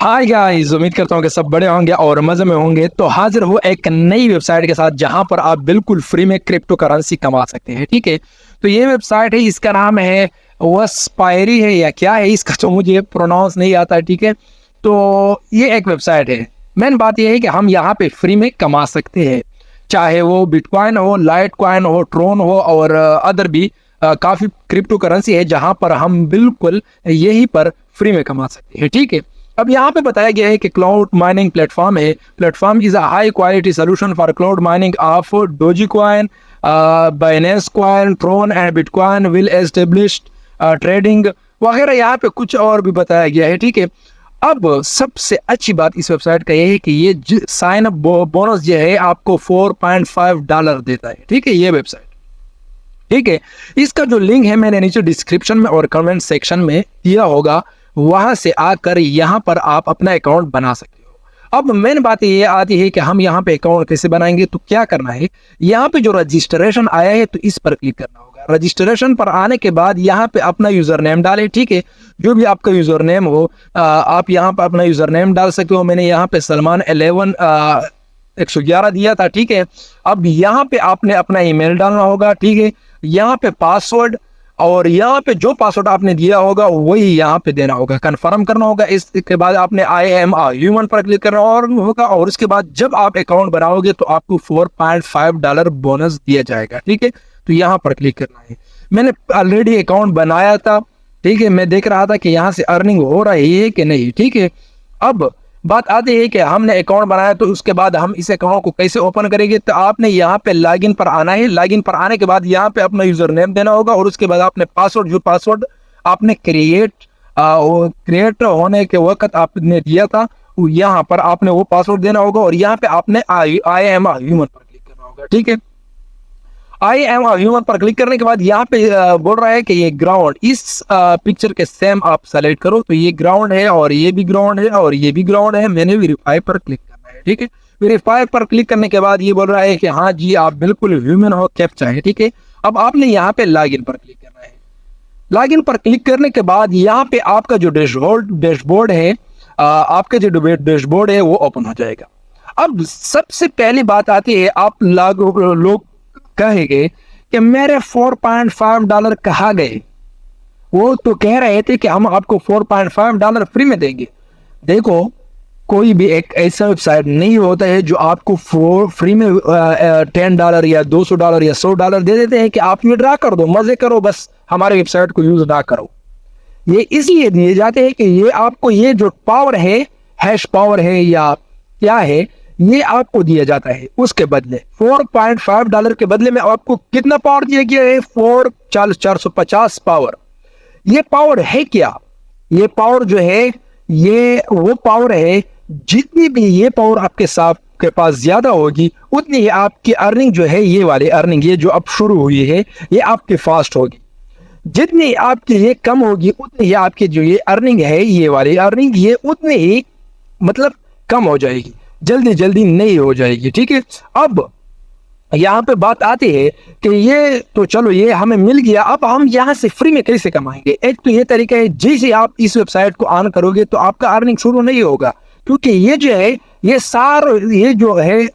Hi guys, उम्मीद करता हूँ कि सब बड़े होंगे और मजे में होंगे। तो हाजिर हो एक नई वेबसाइट के साथ जहां पर आप बिल्कुल फ्री में क्रिप्टो करेंसी कमा सकते हैं। ठीक है, तो ये वेबसाइट है, इसका नाम है वस्पायरी है या क्या है इसका, तो मुझे प्रोनाउंस नहीं आता है। ठीक है, तो ये एक वेबसाइट है। मेन बात यह है कि हम यहाँ पे फ्री में कमा सकते हैं, चाहे वो बिटकॉइन हो, लाइट कॉइन हो, ट्रोन हो और अदर भी काफ़ी क्रिप्टो करेंसी है जहां पर हम बिल्कुल यहीं पर फ्री में कमा सकते हैं। ठीक है, अब यहाँ पे बताया गया है कि क्लाउड माइनिंग प्लेटफॉर्म है। Platform is a high quality solution for cloud mining of doge coin, binance coin, Tron and Bitcoin will established trading वगैरह। यहाँ पे कुछ और भी बताया गया है। ठीक है, अब सबसे अच्छी बात इस वेबसाइट का ये है कि ये साइन अप बोनस जो है आपको $4.5 देता है। ठीक है, ये वेबसाइट, ठीक है, इसका जो लिंक है मैंने नीचे डिस्क्रिप्शन में और कमेंट सेक्शन में दिया होगा, वहां से आकर यहाँ पर आप अपना अकाउंट बना सकते हो। अब मेन बात ये आती है कि हम यहाँ पे अकाउंट कैसे बनाएंगे। तो क्या करना है, यहाँ पे जो रजिस्ट्रेशन आया है तो इस पर क्लिक करना होगा। रजिस्ट्रेशन पर आने के बाद यहाँ पे अपना यूजर नेम डालें। ठीक है, जो भी आपका यूजर नेम हो, आप यहाँ पर अपना यूजर नेम डाल सकते हो। मैंने यहाँ पे सलमान 11 111 दिया था। ठीक है, अब यहाँ पे आपने अपना ईमेल डालना होगा। ठीक है, यहाँ पे पासवर्ड, और यहाँ पे जो पासवर्ड आपने दिया होगा वही यहाँ पे देना होगा, कंफर्म करना होगा। इसके बाद आपने आई एम आ ह्यूमन पर क्लिक करना होगा, और उसके बाद जब आप अकाउंट बनाओगे तो आपको $4.5 बोनस दिया जाएगा। ठीक है, तो यहाँ पर क्लिक करना है। मैंने ऑलरेडी अकाउंट बनाया था। ठीक है, मैं देख रहा था कि यहाँ से अर्निंग हो रही है कि नहीं। ठीक है, अब बात आती है कि हमने अकाउंट बनाया तो उसके बाद हम इस अकाउंट को कैसे ओपन करेंगे। तो आपने यहाँ पे लॉगिन पर आना है। लॉगिन पर आने के बाद यहाँ पे अपना यूजर नेम देना होगा, और उसके बाद आपने पासवर्ड, जो पासवर्ड आपने क्रिएट होने के वक्त आपने दिया था, यहाँ पर आपने वो पासवर्ड देना होगा, और यहाँ पे आपने आई एम ह्यूमन पर क्लिक करना होगा। ठीक है, आई एम ह्यूमन पर क्लिक करने के बाद यहाँ पे बोल रहा है कि ये ग्राउंड, इस पिक्चर के सेम आप सेलेक्ट करो। तो ये ग्राउंड है, और ये भी ग्राउंड है, और ये भी ग्राउंड है। मैंने वेरीफाई पर क्लिक करना है। ठीक है, वेरीफाई पर क्लिक करने के बाद ये बोल रहा है कि हाँ जी आप बिल्कुल ह्यूमन हो, कैप्चा है। ठीक है, अब आपने यहाँ पे लॉगिन पर क्लिक करना है। लॉगिन पर क्लिक करने के बाद यहाँ पे आपका जो डैशबोर्ड है, आपका जो डैशबोर्ड है वो ओपन हो जाएगा। अब सबसे पहली बात आती है, आप लोग कहेंगे कि मेरे $4.5 कहाँ गए। वो तो कह रहे थे कि हम आपको $4.5 फ्री में देंगे। देखो, कोई भी एक ऐसा वेबसाइट नहीं होता है जो आपको फ्री में $10 या $200 या $100 दे देते हैं कि आप विड्रॉ कर दो, मजे करो, बस हमारे वेबसाइट को यूज ना करो। ये इसलिए दिए जाते हैं कि ये आपको, ये जो पावर है, हैश पावर है या क्या है, ये आपको दिया जाता है। उसके बदले $4.5 के बदले में आपको कितना पावर दिया गया है? 450 पावर। ये पावर है क्या? ये पावर जो है, ये वो पावर है, जितनी भी ये पावर आपके साथ के पास ज्यादा होगी उतनी ही आपकी अर्निंग जो है, ये वाली अर्निंग, ये जो अब शुरू हुई है, ये आपके फास्ट होगी। जितनी आपकी ये कम होगी उतनी ही आपकी जो ये अर्निंग है, ये वाली अर्निंग, ये उतनी ही मतलब कम हो जाएगी, जल्दी जल्दी नहीं हो जाएगी। ठीक है, अब यहाँ पे बात आती है कि ये तो चलो ये हमें मिल गया, अब हम यहाँ से फ्री में कैसे कमाएंगे। एक तो ये तरीका है, जैसे आप इस वेबसाइट को ऑन करोगे तो आपका अर्निंग शुरू नहीं होगा, क्योंकि ये जो है, ये ये जो है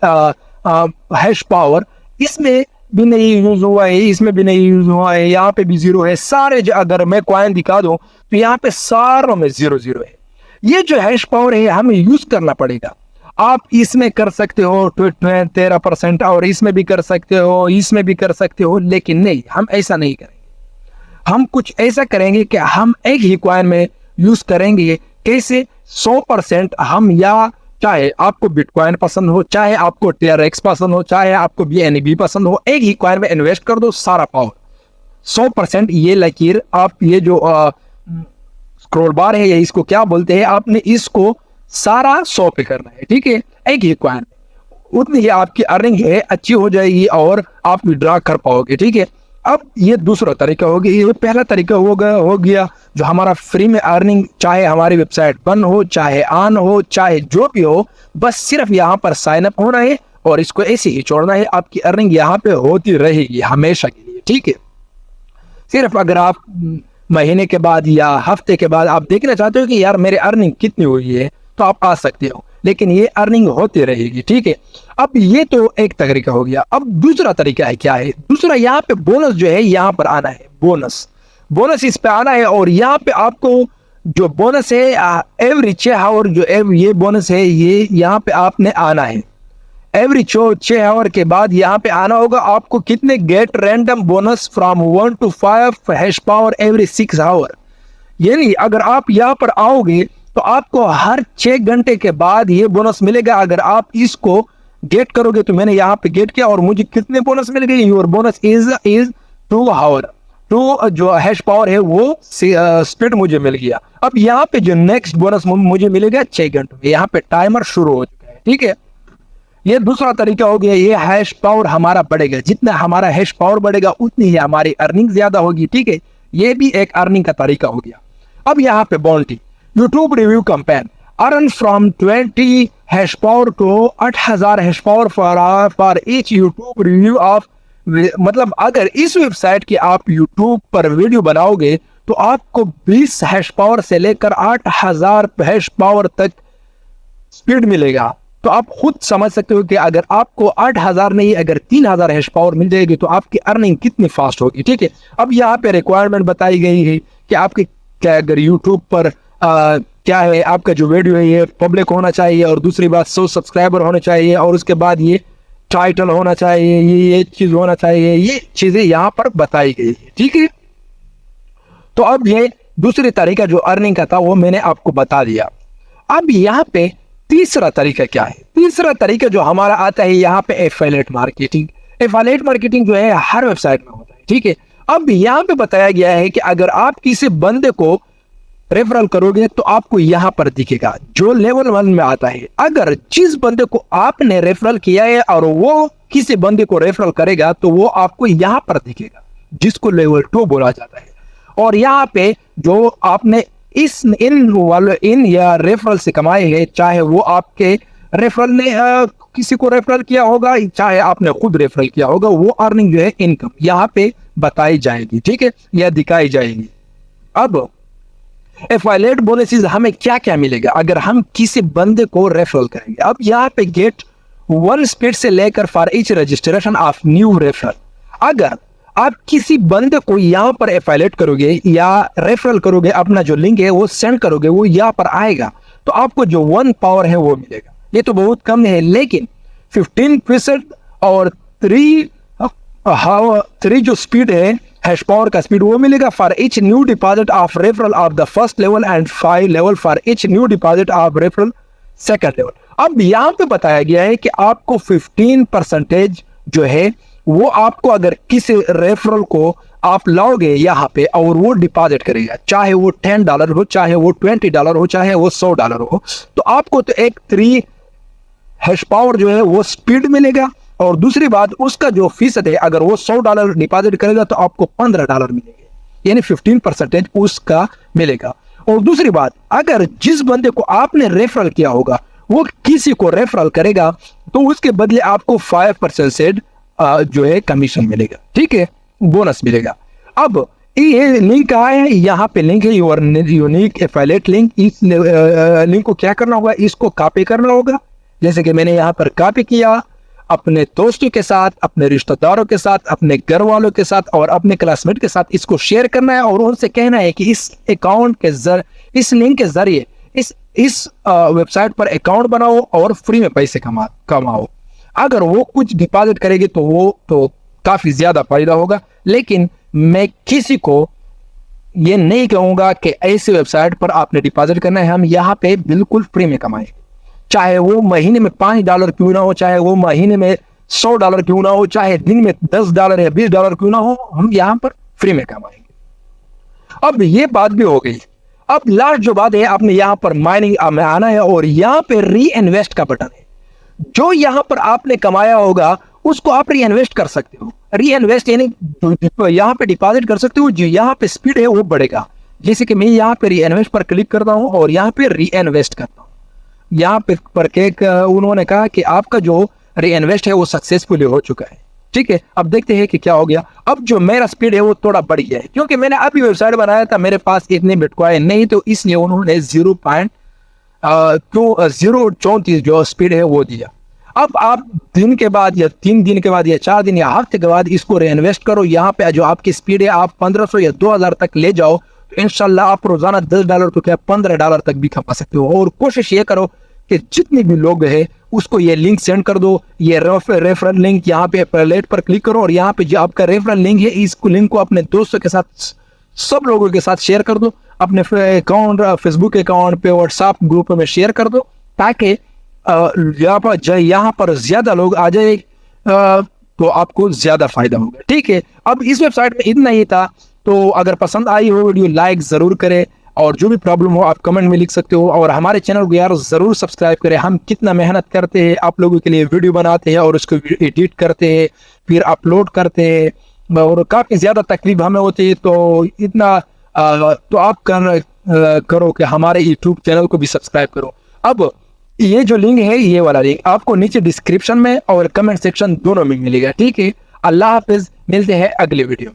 हैश पावर, इसमें भी नहीं यूज हुआ है, इसमें भी नहीं यूज हुआ है, यहाँ पे भी जीरो है। सारे अगर मैं कॉइन दिखा दूं तो यहाँ पे सारों में 0 है। ये जो हैश पावर है हमें यूज करना पड़ेगा। आप इसमें कर सकते हो 13%, और इसमें भी कर सकते हो, इसमें भी कर सकते हो, लेकिन नहीं, हम ऐसा नहीं करेंगे। हम कुछ ऐसा करेंगे कि हम एक ही कॉइन में यूज करेंगे। कैसे? 100% हम, या चाहे आपको बिटकॉइन पसंद हो, चाहे आपको TRX पसंद हो, चाहे आपको BNB पसंद हो, एक ही कॉइन में इन्वेस्ट कर दो, सारा पावर 100%। ये लकीर, आप ये जो स्क्रॉल बार है, या इसको क्या बोलते हैं, आपने इसको सारा 100 पे करना है। ठीक है, एक ही कॉइन, उतनी ही आपकी अर्निंग है अच्छी हो जाएगी और आप विड्रॉ कर पाओगे। ठीक है, अब ये दूसरा तरीका हो गया। ये पहला तरीका हो गया जो हमारा फ्री में अर्निंग, चाहे हमारी वेबसाइट बंद हो, चाहे ऑन हो, चाहे जो भी हो, बस सिर्फ यहाँ पर साइन अप होना है और इसको ऐसे ही छोड़ना है। आपकी अर्निंग यहाँ पे होती रहेगी हमेशा के लिए। ठीक है, सिर्फ अगर आप महीने के बाद या हफ्ते के बाद आप देखना चाहते हो कि यार मेरे अर्निंग कितनी हुई है, तो आप आ सकते हो, लेकिन ये अर्निंग होती रहेगी। ठीक है, अब ये तो एक तरीका हो गया। अब दूसरा तरीका है, क्या है दूसरा? यहाँ पे बोनस जो है यहाँ पर आना है, बोनस इस पे आना है। और यहाँ पे आपको जो बोनस है एवरी 6 आवर, जो ये बोनस है ये यहाँ पे आपने आना है। एवरी 6 आवर के बाद यहाँ पे आना होगा आपको। कितने? Get random bonus from 1 to 5 hash power every 6 hour. यानी अगर आप यहाँ पर आओगे तो आपको हर 6 घंटे के बाद ये बोनस मिलेगा। अगर आप इसको गेट करोगे, तो मैंने यहाँ पे गेट किया और मुझे कितने बोनस मिल गए? योर बोनस इज 2 आवर, 2 जो हैश पावर है वो स्पीड मुझे मिल गया। अब यहाँ पे जो नेक्स्ट बोनस मुझे मिलेगा 6 घंटे में। यहाँ पे टाइमर शुरू हो चुका है। ठीक है, ये दूसरा तरीका हो गया। ये हैश पावर हमारा बढ़ेगा, जितना हमारा हैश पावर बढ़ेगा उतनी ही हमारी अर्निंग ज्यादा होगी। ठीक है, ये भी एक अर्निंग का तरीका हो गया। अब यहाँ पे bounty, YouTube review campaign, earn from 20 hash power to 8000 hash power for each YouTube review of. मतलब अगर इस वेबसाइट की आप यूट्यूब पर वीडियो बनाओगे तो आपको 20 हैश पावर से लेकर 8000 हैश पावर तक स्पीड मिलेगा। तो आप खुद समझ सकते हो कि अगर आपको 8000 नहीं, अगर 3000 हैश पावर मिल जाएगी तो आपकी अर्निंग कितनी फास्ट होगी। ठीक है, अब यहाँ पे रिक्वायरमेंट बताई गई है कि आपके क्या, अगर यूट्यूब पर क्या है, आपका जो वीडियो है ये पब्लिक होना चाहिए, और दूसरी बात 100 सब्सक्राइबर होने चाहिए, और उसके बाद ये टाइटल होना चाहिए, ये चीज होना चाहिए। ये चीजें यहाँ पर बताई गई है। ठीक है, तो अब ये दूसरे तरीका जो अर्निंग का था वो मैंने आपको बता दिया। अब यहाँ पे तीसरा तरीका क्या है? तीसरा तरीका जो हमारा आता है यहाँ पे एफिलिएट मार्केटिंग। एफिलिएट मार्केटिंग जो है हर वेबसाइट में होता है। ठीक है, अब यहाँ पे बताया गया है कि अगर आप किसी बंदे को रेफरल करोगे तो आपको यहाँ पर दिखेगा जो लेवल 1 में आता है। अगर जिस बंदे को आपने रेफरल किया है और वो किसी बंदे को रेफरल करेगा तो वो आपको यहाँ पर दिखेगा, जिसको लेवल 2 बोला जाता है। और यहाँ पे जो आपने इन या रेफरल से कमाए हैं, चाहे वो आपके रेफरल ने किसी को रेफरल किया होगा, चाहे आपने खुद रेफरल किया होगा, वो अर्निंग जो है इनकम यहाँ पे बताई जाएगी। ठीक है, या दिखाई जाएगी। अब एफिलिएट बोनसेस हमें क्या क्या मिलेगा अगर हम किसी बंदे को रेफरल करेंगे? अब यहाँ पे गेट 1 स्पीड से लेकर for each registration of new referral. अगर आप किसी बंदे को यहाँ पर एफिलिएट करोगे या रेफरल करोगे, अपना जो लिंक है वो सेंड करोगे, वो यहाँ पर आएगा, तो आपको जो 1 पावर है वो मिलेगा। ये तो बहुत कम है, लेकिन 15% और 3 जो स्पीड है हैश पावर का स्पीड वो मिलेगा for each new deposit of referral of the first level and 5 level for each new deposit of referral second level. अब यहाँ पे बताया गया है कि आपको 15% जो है वो आपको, अगर किसी रेफरल को आप लाओगे यहाँ पे और वो डिपॉजिट करेगा, चाहे वो $10 हो, चाहे वो $20 हो, चाहे वो $100 हो, तो आपको तो एक 3 हैश पावर जो है वो स्पीड मिलेगा। और दूसरी बात, उसका जो फीसद है, अगर वो $100 डिपॉजिट करेगा तो आपको $15 मिलेंगे, यानी 15% उसका मिलेगा। और दूसरी बात, अगर जिस बंदे को आपने रेफरल किया होगा वो किसी को रेफरल करेगा तो उसके बदले आपको 5% से जो है कमीशन मिलेगा। ठीक है, बोनस मिलेगा। अब ये लिंक कहाँ है? यहाँ पे लिंक है योर यूनिक एफिलिएट लिंक। इस लिंक को क्या करना होगा? इसको कॉपी करना होगा, जैसे कि मैंने यहाँ पर कॉपी किया, अपने दोस्तों के साथ, अपने रिश्तेदारों के साथ, अपने घर वालों के साथ और अपने क्लासमेट के साथ इसको शेयर करना है और उनसे कहना है कि इस अकाउंट के इस लिंक के जरिए इस वेबसाइट पर अकाउंट बनाओ और फ्री में पैसे कमाओ। अगर वो कुछ डिपॉजिट करेगी तो वो तो काफी ज्यादा फायदा होगा, लेकिन मैं किसी को ये नहीं कहूंगा कि ऐसी वेबसाइट पर आपने डिपॉजिट करना है। हम यहाँ पे बिल्कुल फ्री में कमाएंगे, चाहे वो महीने में $5 क्यों ना हो, चाहे वो महीने में $100 क्यों ना हो, चाहे दिन में $10 या $20 क्यों ना हो, हम यहाँ पर फ्री में कमाएंगे। अब ये बात भी हो गई। अब लास्ट जो बात है, आपने यहाँ पर माइनिंग में आना है और यहाँ पे री इन्वेस्ट का बटन है। जो यहाँ पर आपने कमाया होगा उसको आप री इन्वेस्ट कर सकते हो। री इन्वेस्ट यानी यहाँ पे डिपॉजिट कर सकते हो, जो यहाँ पे स्पीड है वो बढ़ेगा। जैसे कि मैं यहाँ पे री इन्वेस्ट पर क्लिक करता हूँ और यहाँ पे री इन्वेस्ट करता हूँ। यहाँ पे पर उन्होंने कहा कि आपका जो री इन्वेस्ट है वो सक्सेसफुली हो चुका है। ठीक है, अब देखते हैं कि क्या हो गया। अब जो मेरा स्पीड है वो थोड़ा बढ़ गया है, क्योंकि मैंने अभी वेबसाइट बनाया था, मेरे पास इतने बिटकॉइन नहीं, तो इसलिए उन्होंने क्यों 0.34 जो स्पीड है वो दिया। अब आप दिन के बाद या 3 दिन के बाद या 4 दिन या हफ्ते के बाद इसको रीइन्वेस्ट करो। यहाँ पे जो आपकी स्पीड है आप 1500 या 2000 तक ले जाओ, तो इंशाल्लाह आप रोजाना $10 तो क्या $15 तक भी कमा सकते हो। और कोशिश ये करो कि जितने भी लोग हैं उसको ये लिंक सेंड कर दो। ये रेफरल लिंक यहाँ पे प्लेट पर क्लिक करो और यहाँ पे जो आपका रेफरल लिंक है इस लिंक को अपने दोस्तों के साथ, सब लोगों के साथ शेयर कर दो। अपने अकाउंट, फेसबुक अकाउंट पे, व्हाट्सएप ग्रुप में शेयर कर दो, ताकि यहाँ पर ज्यादा लोग आ जाए, तो आपको ज्यादा फायदा होगा। ठीक है, अब इस वेबसाइट में इतना ही था। तो अगर पसंद आई हो वीडियो लाइक जरूर करें, और जो भी प्रॉब्लम हो आप कमेंट में लिख सकते हो। और हमारे चैनल को यार जरूर सब्सक्राइब करें। हम कितना मेहनत करते हैं आप लोगों के लिए, वीडियो बनाते हैं और उसको एडिट करते हैं, फिर अपलोड करते हैं, और काफ़ी ज़्यादा तकलीफ हमें होती है। तो इतना तो आप करो कि हमारे यूट्यूब चैनल को भी सब्सक्राइब करो। अब ये जो लिंक है, ये वाला लिंक आपको नीचे डिस्क्रिप्शन में और कमेंट सेक्शन दोनों में मिलेगा। ठीक है, अल्लाह हाफिज़, मिलते हैं अगले वीडियो में।